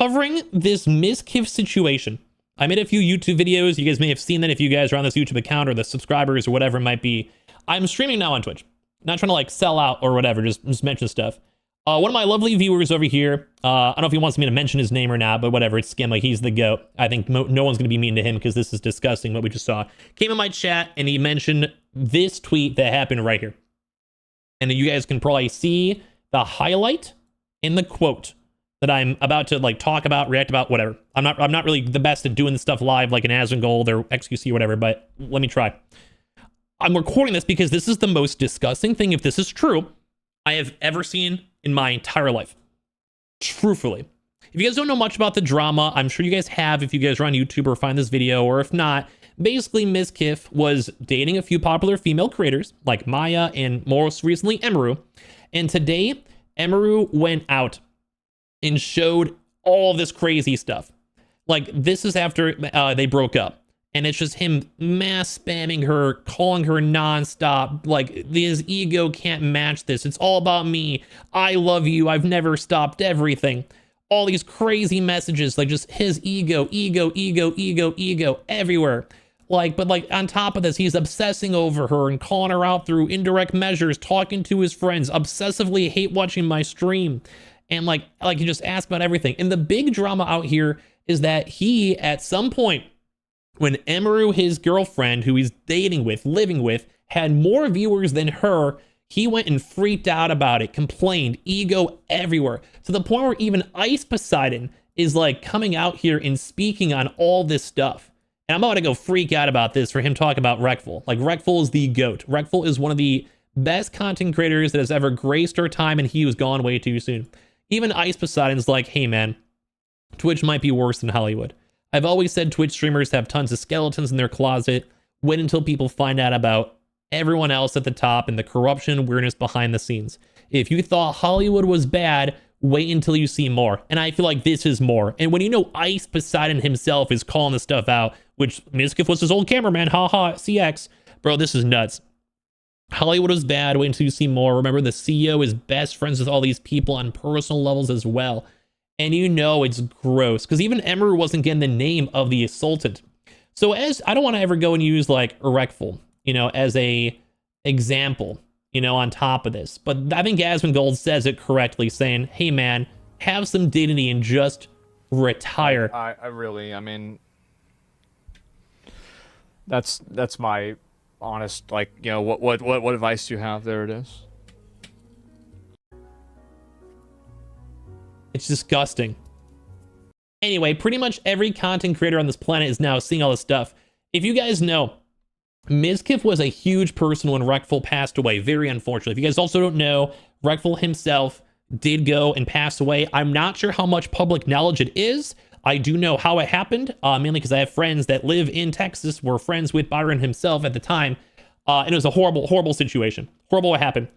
covering this Mizkif situation. I made a few YouTube videos. You guys may have seen that if you guys are on this YouTube account or the subscribers or whatever it might be. I'm streaming now on Twitch. Not trying to like sell out or whatever, just mention stuff. One of my lovely viewers over here, I don't know if he wants me to mention his name or not, but whatever, it's Skim, like he's the GOAT. I think no one's going to be mean to him because this is disgusting what we just saw. Came in my chat and he mentioned this tweet that happened right here. And you guys can probably see the highlight in the quote that I'm about to like talk about, react about, whatever. I'm not really the best at doing this stuff live like an Asmongold or XQC or whatever, but let me try. I'm recording this because this is the most disgusting thing, if this is true, I have ever seen in my entire life. Truthfully. If you guys don't know much about the drama, I'm sure you guys have if you guys are on YouTube or find this video, or if not, basically Mizkif was dating a few popular female creators like Maya and most recently Emeru. And today, Emeru went out and showed all this crazy stuff. Like, this is after they broke up. And it's just him mass spamming her, calling her nonstop. Like, his ego can't match this. It's all about me. I love you. I've never stopped everything. All these crazy messages, like just his ego everywhere. Like, but like on top of this, he's obsessing over her and calling her out through indirect measures, talking to his friends, obsessively hate watching my stream. And like he just asks about everything. And the big drama out here is that he, at some point, when Emeru, his girlfriend, who he's dating with, living with, had more viewers than her, he went and freaked out about it, complained, ego everywhere, to the point where even Ice Poseidon is like coming out here and speaking on all this stuff. And I'm about to go freak out about this for him talking about Reckful. Like, Reckful is the GOAT. Reckful is one of the best content creators that has ever graced our time, and he was gone way too soon. Even Ice Poseidon's like, hey man, Twitch might be worse than Hollywood. I've always said Twitch streamers have tons of skeletons in their closet. Wait until people find out about everyone else at the top and the corruption and weirdness behind the scenes. If you thought Hollywood was bad, wait until you see more. And I feel like this is more. And when you know Ice Poseidon himself is calling this stuff out, which Mizkif was his old cameraman, haha, CX. Bro, this is nuts. Hollywood was bad, wait until you see more. Remember, the CEO is best friends with all these people on personal levels as well. And you know it's gross, because even Emeru wasn't getting the name of the assaultant. So as I don't want to ever go and use like Reckful, you know, as a example, you know, on top of this. But I think Asmongold says it correctly, saying, hey man, have some dignity and just retire. I mean, that's my honest, like, you know, what advice do you have? There it is. It's disgusting. Anyway, pretty much every content creator on this planet is now seeing all this stuff. If you guys know, Mizkif was a huge person when Reckful passed away. Very unfortunately. If you guys also don't know, Reckful himself did go and pass away. I'm not sure how much public knowledge it is. I do know how it happened, mainly because I have friends that live in Texas, were friends with Byron himself at the time. And it was a horrible, horrible situation. Horrible what happened.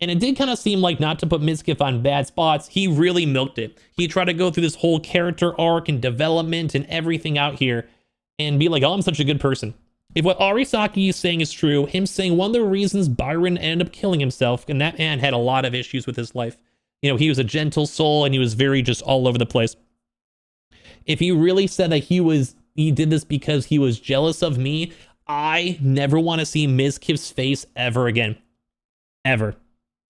And it did kind of seem like, not to put Mizkif on bad spots, he really milked it. He tried to go through this whole character arc and development and everything out here and be like, oh, I'm such a good person. If what Ariasaki is saying is true, him saying one of the reasons Byron ended up killing himself, and that man had a lot of issues with his life. You know, he was a gentle soul and he was very just all over the place. If he really said that he did this because he was jealous of me, I never want to see Mizkif's face ever again. Ever.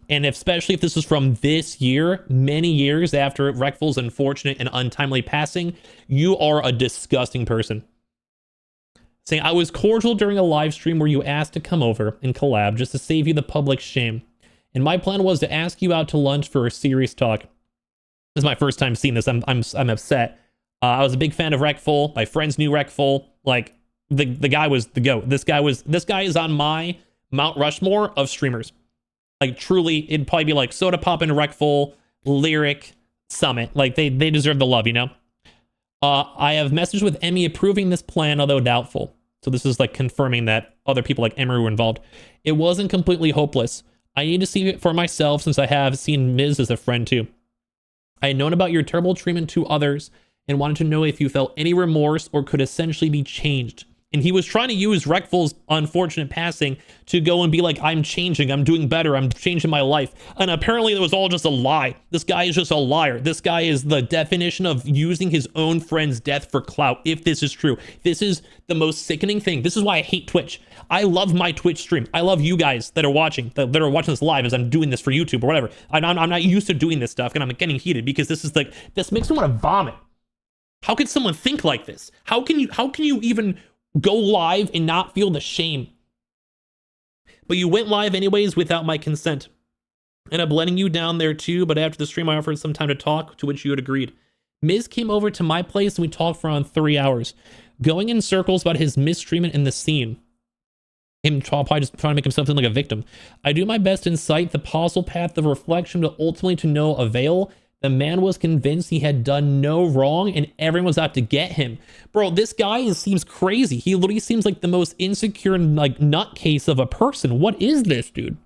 And especially if this is from this year, many years after Reckful's unfortunate and untimely passing, you are a disgusting person. Saying, I was cordial during a live stream where you asked to come over and collab just to save you the public shame. And my plan was to ask you out to lunch for a serious talk. This is my first time seeing this. I'm upset. I was a big fan of Reckful. My friends knew Reckful. Like, the guy was the GOAT. This guy is on my Mount Rushmore of streamers. Like, truly, it'd probably be like Soda Pop and Reckful, Lyric, Summit. Like, they deserve the love, you know? I have messaged with Emmy approving this plan, although doubtful. So this is like confirming that other people like Emeru were involved. It wasn't completely hopeless. I need to see it for myself since I have seen Miz as a friend too. I had known about your terrible treatment to others and wanted to know if you felt any remorse or could essentially be changed. And he was trying to use Reckful's unfortunate passing to go and be like, I'm changing, I'm doing better, I'm changing my life. And apparently it was all just a lie. This guy is just a liar. This guy is the definition of using his own friend's death for clout, if this is true. This is the most sickening thing. This is why I hate Twitch. I love my Twitch stream. I love you guys that are watching, that are watching this live as I'm doing this for YouTube or whatever. I'm not used to doing this stuff, and I'm getting heated because this is like, this makes me want to vomit. How could someone think like this? How can you even go live and not feel the shame? But you went live anyways without my consent. And I'm letting you down there too, but after the stream I offered some time to talk, to which you had agreed. Miz came over to my place and we talked for around 3 hours, going in circles about his mistreatment in the scene. Him probably just trying to make himself seem like a victim. I do my best to incite the possible path of reflection, but ultimately to no avail. The man was convinced he had done no wrong and everyone was out to get him. Bro, this guy seems crazy. He literally seems like the most insecure, like, nutcase of a person. What is this, dude?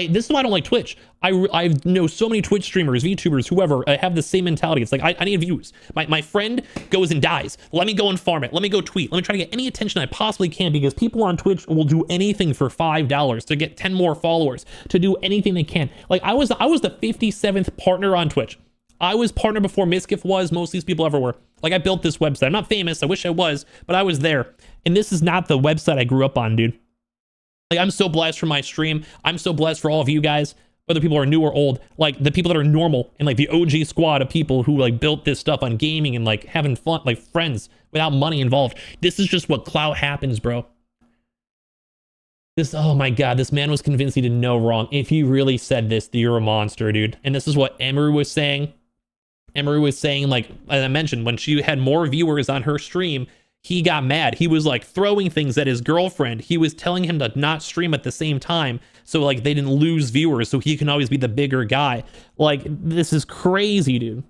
This is why I don't like Twitch. I know so many Twitch streamers, VTubers, whoever, have the same mentality. It's like, I need views. My friend goes and dies. Let me go and farm it. Let me go tweet. Let me try to get any attention I possibly can, because people on Twitch will do anything for $5 to get 10 more followers, to do anything they can. Like, I was the 57th partner on Twitch. I was partner before Mizkif was, most of these people ever were. Like, I built this website. I'm not famous. I wish I was, but I was there. And this is not the website I grew up on, dude. Like, I'm so blessed for my stream. I'm so blessed for all of you guys, whether people are new or old, like the people that are normal and like the OG squad of people who like built this stuff on gaming and like having fun, like friends without money involved. This is just what clout happens, bro. Oh my God, this man was convinced he did no wrong. If he really said this, you're a monster, dude. And this is what Emery was saying. Emery was saying, like, as I mentioned, when she had more viewers on her stream, he got mad. He was like throwing things at his girlfriend. He was telling him to not stream at the same time, so like they didn't lose viewers, so he can always be the bigger guy. Like, this is crazy, dude.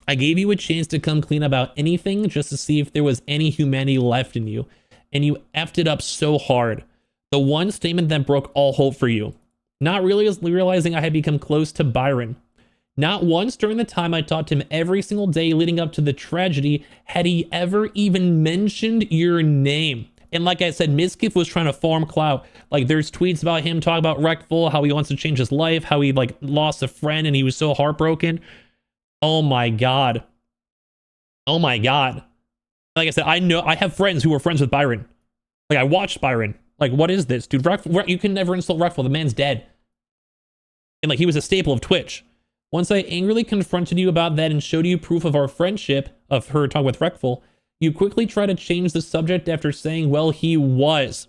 I gave you a chance to come clean about anything just to see if there was any humanity left in you, and you effed it up so hard. The one statement that broke all hope for you. Not really realizing I had become close to Byron. Not once during the time I talked to him every single day leading up to the tragedy had he ever even mentioned your name. And like I said, Mizkif was trying to farm clout. Like, there's tweets about him talking about Reckful, how he wants to change his life, how he like lost a friend and he was so heartbroken. Oh my God. Oh my God. Like I said, I have friends who were friends with Byron. Like, I watched Byron. Like, what is this, dude? You can never insult Reckful. The man's dead. And like, he was a staple of Twitch. Once I angrily confronted you about that and showed you proof of our friendship, of her talking with Reckful, you quickly try to change the subject after saying, well, he was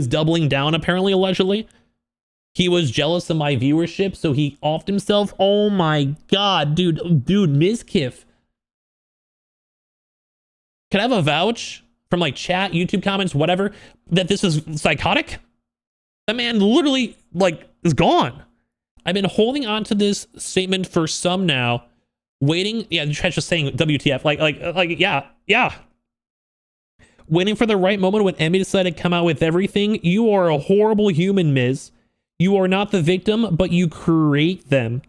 doubling down, apparently, allegedly. He was jealous of my viewership, so he offed himself. Oh my God, dude, Mizkif. Can I have a vouch from like chat, YouTube comments, whatever, that this is psychotic? That man literally like is gone. I've been holding on to this statement for some now, waiting. Yeah, just saying WTF. Like, yeah. Waiting for the right moment when Emmy decided to come out with everything. You are a horrible human, Miz. You are not the victim, but you create them.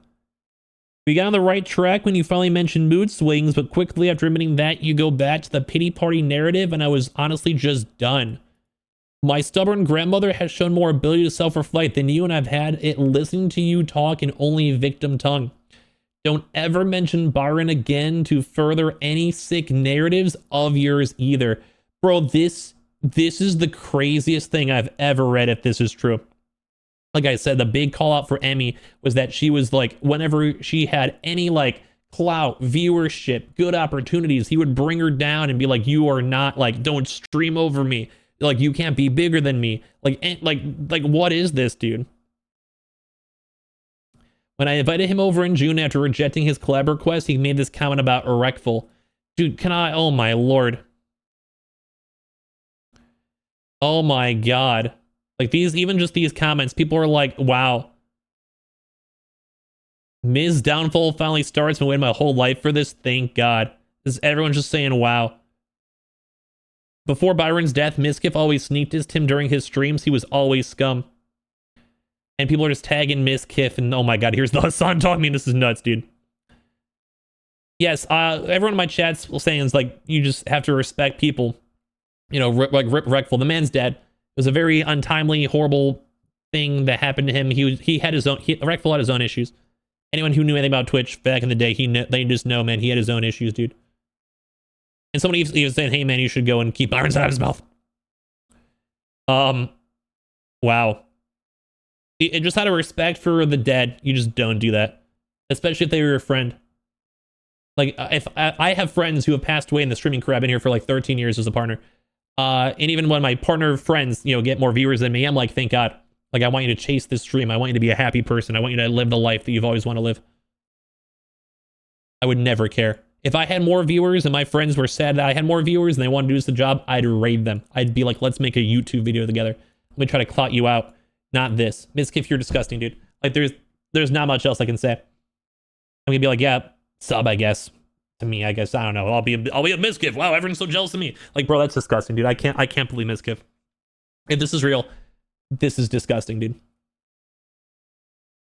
We got on the right track when you finally mentioned mood swings, but quickly after admitting that, you go back to the pity party narrative, and I was honestly just done. My stubborn grandmother has shown more ability to self-reflect than you, and I've had it listening to you talk in only victim tongue. Don't ever mention Byron again to further any sick narratives of yours either. Bro, this is the craziest thing I've ever read, if this is true. Like I said, the big call out for Emmy was that she was like, whenever she had any like clout, viewership, good opportunities, he would bring her down and be like, you are not, like, don't stream over me. Like, you can't be bigger than me. Like, what is this, dude? When I invited him over in June after rejecting his collab request, he made this comment about Reckful. Dude, can I? Oh my Lord. Oh my God. Like, even just these comments, people are like, wow. Miz downfall finally starts. I've been waiting my whole life for this. Thank God. Everyone's just saying, wow. Before Byron's death, Mizkif always sneak dissed him during his streams. He was always scum. And people are just tagging Mizkif, and oh my God, here's the Hassan talking. This is nuts, dude. Yes, everyone in my chat's saying is like, you just have to respect people. You know, like Rip Reckful, the man's dead. It was a very untimely, horrible thing that happened to him. He had his own, Reckful had his own issues. Anyone who knew anything about Twitch back in the day, they just know, man, he had his own issues, dude. And somebody even saying, hey, man, you should go and keep irons out of his mouth. Wow. It just out of respect for the dead, you just don't do that. Especially if they were your friend. Like, if I have friends who have passed away in the streaming career. I've been here for like 13 years as a partner. And even when my partner friends, you know, get more viewers than me, I'm like, thank God. Like, I want you to chase this dream. I want you to be a happy person. I want you to live the life that you've always wanted to live. I would never care. If I had more viewers and my friends were sad that I had more viewers and they wanted to do this the job, I'd raid them. I'd be like, let's make a YouTube video together. Let me try to clout you out. Not this. Mizkif, you're disgusting, dude. Like, there's not much else I can say. I'm gonna be like, yeah, sub, I guess. To me, I guess. I don't know. I'll be a Mizkif. Wow, everyone's so jealous of me. Like, bro, that's disgusting, dude. I can't believe Mizkif. If this is real, this is disgusting, dude.